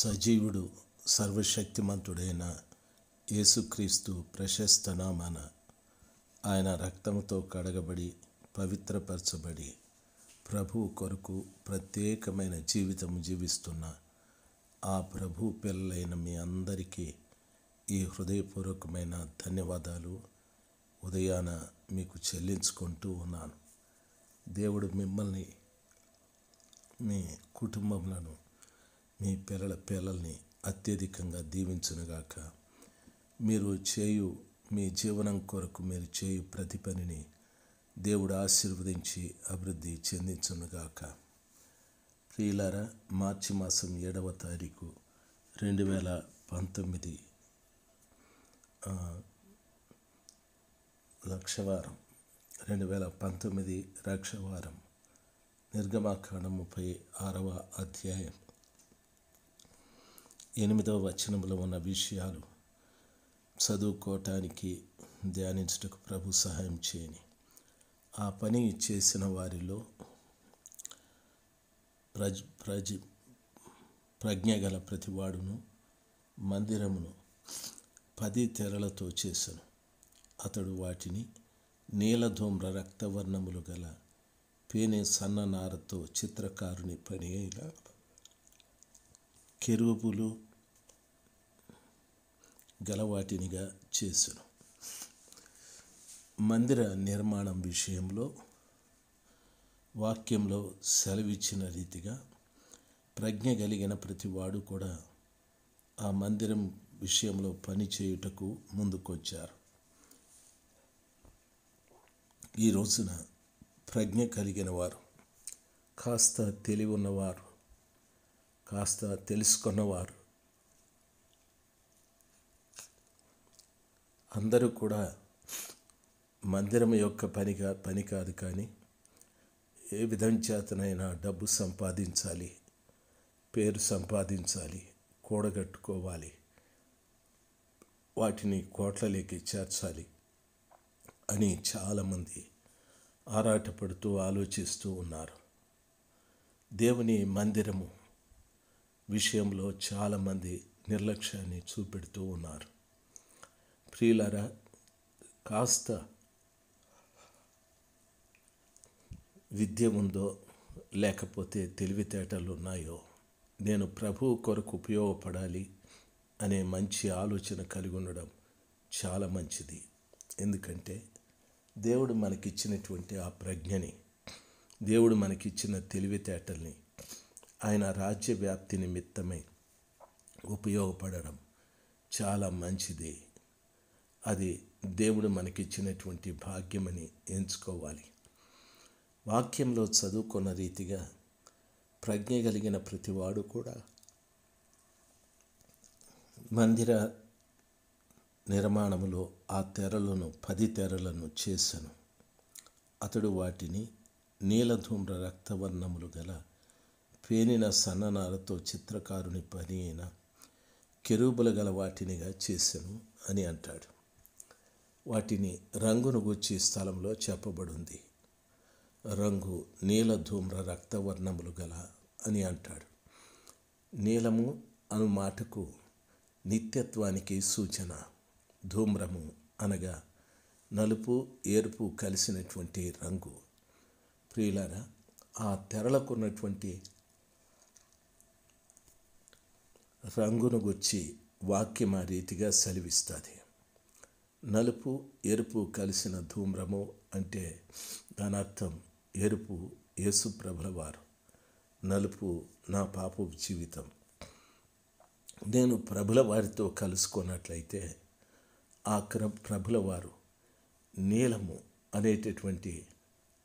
సజీవుడు సర్వశక్తిమంతుడైన యేసుక్రీస్తు ప్రశస్త నామాన ఆయన రక్తంతో కడగబడి పవిత్రపరచబడి ప్రభువు కొరకు ప్రత్యేకమైన జీవితం జీవిస్తున్న ఆ ప్రభు పిల్లలైన మీ అందరికీ ఈ హృదయపూర్వకమైన ధన్యవాదాలు ఉదయాన మీకు చెల్లించుకుంటూ ఉన్నాను. దేవుడు మిమ్మల్ని, మీ కుటుంబములను, మీ పిల్లల్ని అత్యధికంగా దీవించునుగాక. మీరు చేయు మీ జీవనం కొరకు మీరు చేయు ప్రతి పనిని దేవుడు ఆశీర్వదించి అభివృద్ధి చెందించునుగాక. ప్రియులారా, మార్చి మాసం 7వ తారీఖు 2019 లక్షవారం 2019 రక్షవారం నిర్గమాకాండం 36వ అధ్యాయం 8వ వచనంలో ఉన్న విషయాలు చదువుకోవటానికి ధ్యానించుటకు ప్రభు సహాయం చేయని. ఆ పని చేసిన వారిలో ప్రజ్ఞ గల ప్రతివాడును మందిరమును 10 తెరలతో చేసెను. అతడు వాటిని నీలధూమ్ర రక్తవర్ణములు గల పేనే సన్ననారతో చిత్రకారుని పని అయిన కెరూబులు గలవాటినిగా చేసెను. మందిర నిర్మాణం విషయంలో వాక్యంలో సెలవిచ్చిన రీతిగా ప్రజ్ఞ కలిగిన ప్రతివాడు కూడా ఆ మందిరం విషయంలో పని చేయుటకు ముందుకొచ్చారు. ఈ రోజున ప్రజ్ఞ కలిగిన వారు, కాస్త తెలివి ఉన్నవారు, కాస్త తెలుసుకున్నవారు అందరూ కూడా మందిరం యొక్క పని కాదు, కానీ ఏ విధం చేతనైనా డబ్బు సంపాదించాలి, పేరు సంపాదించాలి, కూడగట్టుకోవాలి, వాటిని కోట్లలోకి చేర్చాలి అని చాలామంది ఆరాటపడుతూ ఆలోచిస్తూ ఉన్నారు. దేవుని మందిరము విషయంలో చాలామంది నిర్లక్ష్యాన్ని చూపెడుతూ ఉన్నారు. ప్రియులారా, కాస్త విద్య ఉందో లేకపోతే తెలివితేటలు ఉన్నాయో నేను ప్రభువు కొరకు ఉపయోగపడాలి అనే మంచి ఆలోచన కలిగి ఉండడం చాలా మంచిది. ఎందుకంటే దేవుడు మనకిచ్చినటువంటి ఆ ప్రజ్ఞని, దేవుడు మనకిచ్చిన తెలివితేటల్ని ఆయన రాజ్య వ్యాప్తి నిమిత్తమై ఉపయోగపడడం చాలా మంచిది. అది దేవుడు మనకిచ్చినటువంటి భాగ్యమని ఎంచుకోవాలి. వాక్యంలో చదువుకున్న రీతిగా ప్రజ్ఞ కలిగిన ప్రతివాడు కూడా మందిర నిర్మాణములో ఆ తెరలను 10 తెరలను చేసెను. అతడు వాటిని నీలధూమ్ర రక్తవర్ణములు గల పేనిన సన్ననారతో చిత్రకారుని పని అయిన కెరూబుల గల వాటినిగా చేసెను అని అంటాడు. వాటిని రంగును గూర్చి స్థలంలో చెప్పబడింది. రంగు నీలధూమ్ర రక్తవర్ణములు గల అని అంటాడు. నీలము అను మాటకు నిత్యత్వానికి సూచన. ధూమ్రము అనగా నలుపు ఎరుపు కలిసినటువంటి రంగు. ప్రియులారా, ఆ తెరలకున్నటువంటి రంగును గుర్చి వాక్యం ఆ రీతిగా సెలవిస్తుంది. నలుపు ఎరుపు కలిసిన ధూమ్రము అంటే దాని అర్థం ఎరుపు యేసు ప్రభుల వారు, నలుపు నా పాపపు జీవితం. నేను ప్రభుల వారితో కలుసుకున్నట్లయితే ఆ ప్రభుల వారు నీలము అనేటటువంటి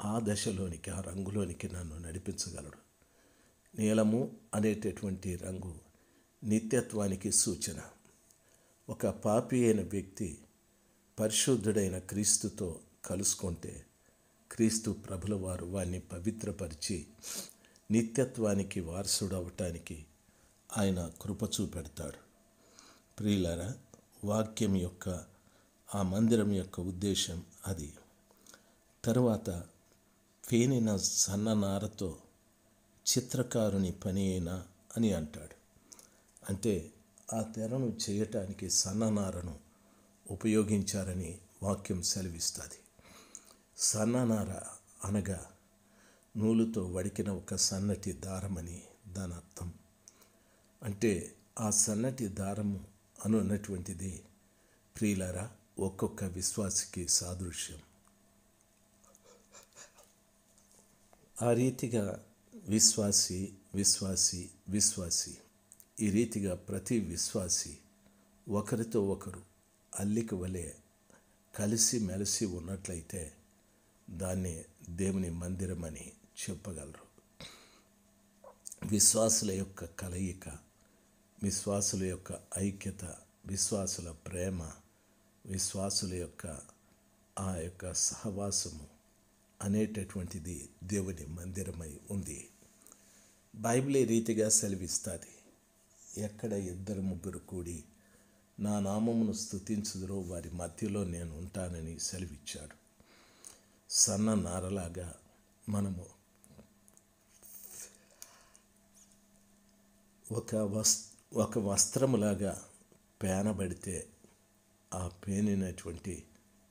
ఆ దశలోనికి, ఆ రంగులోనికి నన్ను నడిపించగలడు. నీలము అనేటటువంటి రంగు నిత్యత్వానికి సూచన. ఒక పాపి అయిన వ్యక్తి పరిశుద్ధుడైన క్రీస్తుతో కలుసుకుంటే క్రీస్తు ప్రభుల వారు వారిని పవిత్రపరిచి నిత్యత్వానికి వారసుడవటానికి ఆయన కృప చూపెడతాడు. ప్రియులారా, వాక్యం యొక్క ఆ మందిరం యొక్క ఉద్దేశం అది. తరువాత పేనిన సన్ననారతో చిత్రకారుని పని అయినా అని అంటాడు. అంటే ఆ తెరను చేయటానికి సన్ననారను ఉపయోగించారని వాక్యం సెలవిస్తుంది. సన్ననార అనగా నూలుతో వడికిన ఒక సన్నటి దారమని దాని అర్థం. అంటే ఆ సన్నటి దారము అనున్నటువంటిది ప్రియులారా ఒక్కొక్క విశ్వాసికి సాదృశ్యం. ఆ రీతిగా విశ్వాసి విశ్వాసి విశ్వాసి ఈ రీతిగా ప్రతి విశ్వాసి ఒకరితో ఒకరు అల్లిక వలె కలిసి మెలిసి ఉన్నట్లయితే దాన్ని దేవుని మందిరమని చెప్పగలరు. విశ్వాసుల యొక్క కలయిక, విశ్వాసుల యొక్క ఐక్యత, విశ్వాసుల ప్రేమ, విశ్వాసుల యొక్క ఆ యొక్క సహవాసము అనేటటువంటిది దేవుని మందిరమై ఉంది. బైబిల్ ఈ రీతిగా సెలవిస్తుంది, ఎక్కడ 2-3 కూడి నా నామమును స్తుతించుదురో వారి మధ్యలో నేను ఉంటానని సెలవిచ్చాడు. సన్న నారలాగా మనము ఒక వస్త్రములాగా పేనబడితే ఆ పేనినటువంటి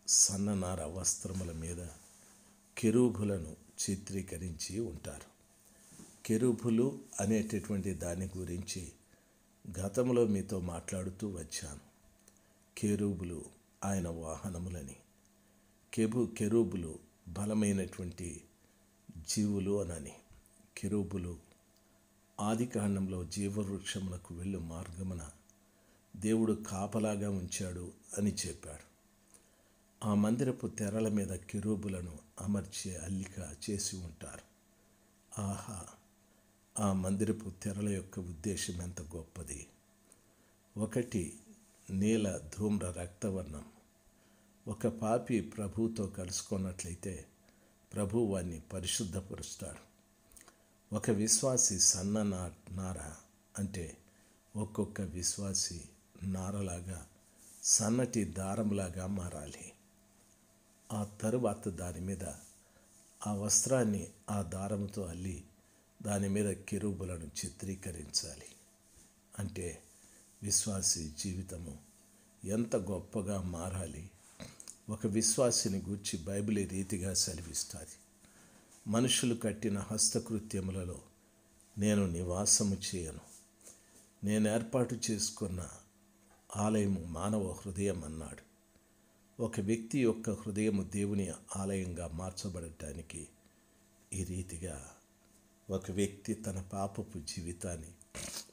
సన్ననార వస్త్రముల మీద కెరూబులను చిత్రీకరించి ఉంటారు. కెరూబులు అనేటటువంటి దాని గురించి గతంలో మీతో మాట్లాడుతూ వచ్చాను. కెరూబులు ఆయన వాహనములని, కెరూబులు బలమైనటువంటి జీవులు అనని. కెరూబులు ఆదికాండంలో జీవవృక్షమునకు వెళ్ళు మార్గమున దేవుడు కాపలాగా ఉంచాడు అని చెప్పాడు. ఆ మందిరపు తెరల మీద కెరూబులను అమర్చి అల్లిక చేసి ఉంటారు. ఆహా, ఆ మందిరపు తెరల యొక్క ఉద్దేశం ఎంత గొప్పది! ఒకటి నీల ధూమ్ర రక్తవర్ణం. ఒక పాపి ప్రభువుతో కలుసుకున్నట్లయితే ప్రభు వారిని పరిశుద్ధపరుస్తాడు. ఒక విశ్వాసి సన్న నార అంటే ఒక్కొక్క విశ్వాసి నారలాగా సన్నటి దారంలాగా మారాలి. ఆ తరువాత దాని మీద ఆ వస్త్రాన్ని ఆ దారముతో అల్లి దాని మీద కెరూబులను చిత్రీకరించాలి. అంటే విశ్వాసి జీవితము ఎంత గొప్పగా మారాలి. ఒక విశ్వాసిని గూర్చి బైబిల్ ఈ రీతిగా సెలవిస్తుంది, మనుషులు కట్టిన హస్తకృత్యములలో నేను నివాసము చేయను. నేను ఏర్పాటు చేసుకున్న ఆలయము మానవ హృదయం అన్నాడు. ఒక వ్యక్తి యొక్క హృదయము దేవుని ఆలయంగా మార్చబడటానికి ఈ రీతిగా ఒక వ్యక్తి తన పాపపు జీవితాన్ని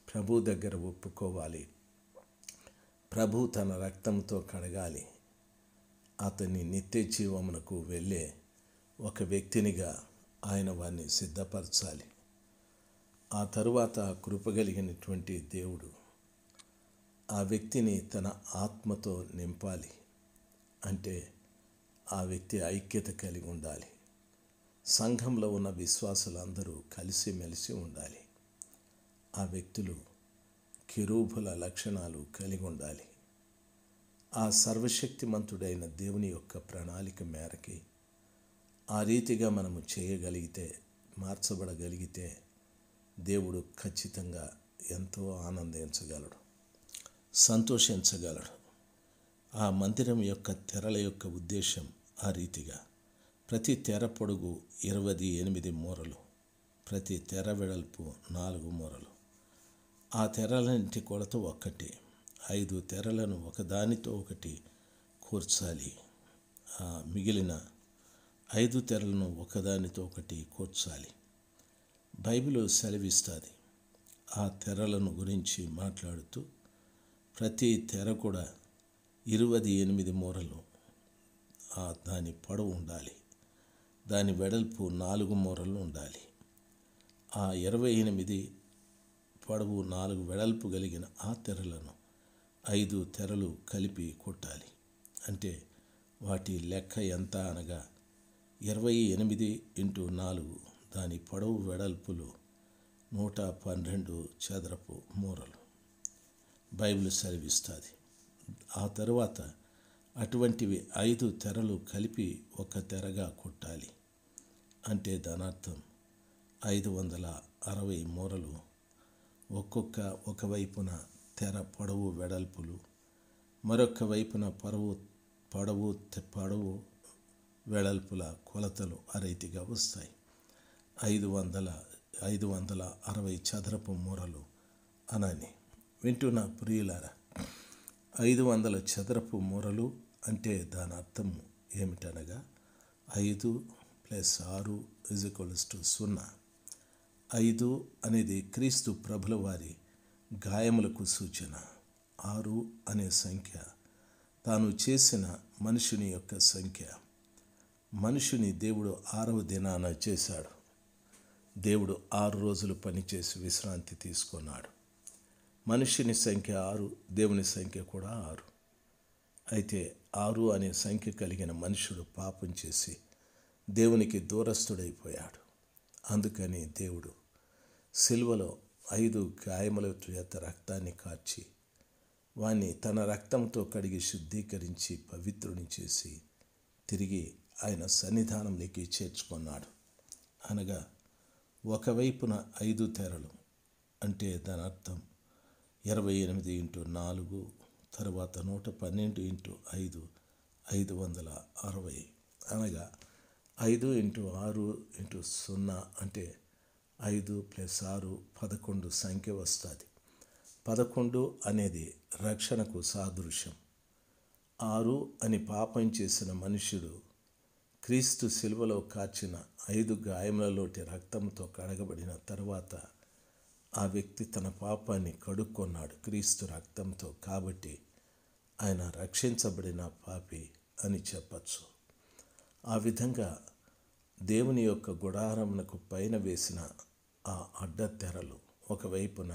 ప్రభు దగ్గర ఒప్పుకోవాలి. ప్రభు తన రక్తంతో కడగాలి. అతన్ని నిత్య జీవమునకు వెళ్ళే ఒక వ్యక్తినిగా ఆయన వారిని సిద్ధపరచాలి. ఆ తరువాత కృపగలిగినటువంటి దేవుడు ఆ వ్యక్తిని తన ఆత్మతో నింపాలి. అంటే ఆ వ్యక్తి ఐక్యత కలిగి ఉండాలి. సంఘంలో ఉన్న విశ్వాసులందరూ కలిసిమెలిసి ఉండాలి. ఆ వ్యక్తులు కెరూబుల లక్షణాలు కలిగి ఉండాలి. ఆ సర్వశక్తిమంతుడైన దేవుని యొక్క ప్రణాళిక మేరకి ఆ రీతిగా మనము చేయగలిగితే, మార్చబడగలిగితే దేవుడు ఖచ్చితంగా ఎంతో ఆనందించగలడు, సంతోషించగలడు. ఆ మందిరం యొక్క తెరల యొక్క ఉద్దేశం ఆ రీతిగా ప్రతి తెర పొడుగు 28 మూరలు, ప్రతి తెర వెడల్పు 4 మూరలు. ఆ తెరలన్నింటి కొలత ఒక్కటి. 5 తెరలను ఒకదానితో ఒకటి కూర్చాలి. మిగిలిన 5 తెరలను ఒకదానితో ఒకటి కూర్చాలి. బైబిల్ సెలవిస్తుంది. ఆ తెరలను గురించి మాట్లాడుతూ ప్రతి తెర కూడా 28 మూరలు దాని పొడవు ఉండాలి. దాని వెడల్పు 4 మూరలు ఉండాలి. ఆ 28 పొడవు 4 వెడల్పు కలిగిన ఆ తెరలను 5 తెరలు కలిపి కొట్టాలి. అంటే వాటి లెక్క ఎంత అనగా 28 × 4 దాని పొడవు వెడల్పులు 112 చదరపు మూరలు బైబిల్ సెలవిస్తుంది. ఆ తరువాత అటువంటివి 5 తెరలు కలిపి ఒక తెరగా కొట్టాలి. అంటే దాని అర్థం 560 మూరలు ఒకవైపున తెర పొడవు వెడల్పులు, మరొక వైపున పొడవు వెడల్పుల కొలతలు ఆ రీతిగా వస్తాయి. 560 చదరపు మూరలు అనని. వింటున్న ప్రియులారా, 500 చదరపు మూరలు అంటే దాని అర్థం ఏమిటనగా 5 + 6 = 0. 5 అనేది క్రీస్తు ప్రభుల వారి గాయములకు సూచన. 6 అనే సంఖ్య తాను చేసిన మనుషుని యొక్క సంఖ్య. మనుషుని దేవుడు 6వ దినాన చేశాడు. దేవుడు 6 రోజులు పనిచేసి విశ్రాంతి తీసుకున్నాడు. మనుషుని సంఖ్య 6, దేవుని సంఖ్య కూడా 6. అయితే 6 అనే సంఖ్య కలిగిన మనుషుడు పాపం చేసి దేవునికి దూరస్తుడైపోయాడు. అందుకని దేవుడు సిలువలో 5 గాయముల చేత రక్తాన్ని కార్చి వాణ్ణి తన రక్తంతో కడిగి శుద్ధీకరించి పవిత్రుని చేసి తిరిగి ఆయన సన్నిధానంలోకి చేర్చుకున్నాడు. అనగా ఒకవైపున 5 తెరలు అంటే దాని అర్థం 28 × 4, తర్వాత 112 × 5 560. అనగా 5 × 6 × 0 అంటే 5 + 6 11 సంఖ్య వస్తుంది. 11 అనేది రక్షణకు సాదృశ్యం. 6 అని పాపం చేసిన మనుష్యుడు క్రీస్తు సిలువలో కార్చిన 5 గాయములలోటి రక్తంతో కడగబడిన తర్వాత ఆ వ్యక్తి తన పాపాన్ని కడుక్కున్నాడు క్రీస్తు రక్తంతో. కాబట్టి ఆయన రక్షించబడిన పాపి అని చెప్పచ్చు. ఆ విధంగా దేవుని యొక్క గుడారమునకు పైన వేసిన ఆ అడ్డతెరలు, ఒకవైపున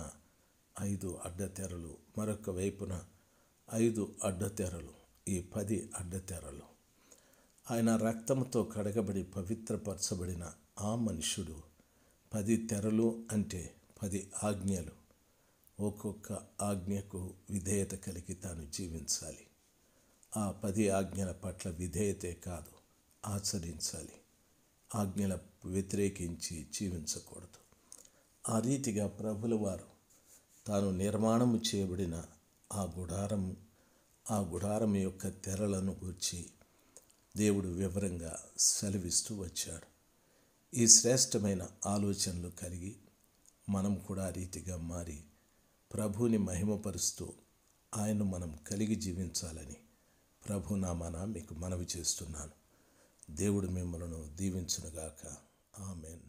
5 అడ్డతెరలు, మరొక వైపున 5 అడ్డతెరలు, ఈ 10 అడ్డతెరలు. ఆయన రక్తంతో కడగబడి పవిత్రపరచబడిన ఆ మనుషుడు 10 తెరలు అంటే 10 ఆజ్ఞలు. ఒక్కొక్క ఆజ్ఞకు విధేయత కలిగి తాను జీవించాలి. ఆ 10 ఆజ్ఞల పట్ల విధేయతే కాదు, ఆచరించాలి. ఆజ్ఞల వ్యతిరేకించి జీవించకూడదు. ఆ రీతిగా ప్రభుల వారు తాను నిర్మాణము చేయబడిన ఆ గుడారం యొక్క తెరలను గూర్చి దేవుడు వివరంగా సెలవిస్తూ వచ్చాడు. ఈ శ్రేష్టమైన ఆలోచనలు కలిగి మనం కూడా ఆ రీతిగా మారి ప్రభువుని మహిమపరుస్తూ ఆయన్ను మనం కలిగి జీవించాలని ప్రభునామాన మీకు మనవి చేస్తున్నాను. దేవుడు మిమ్మలను దీవించునుగాక. ఆమెన్.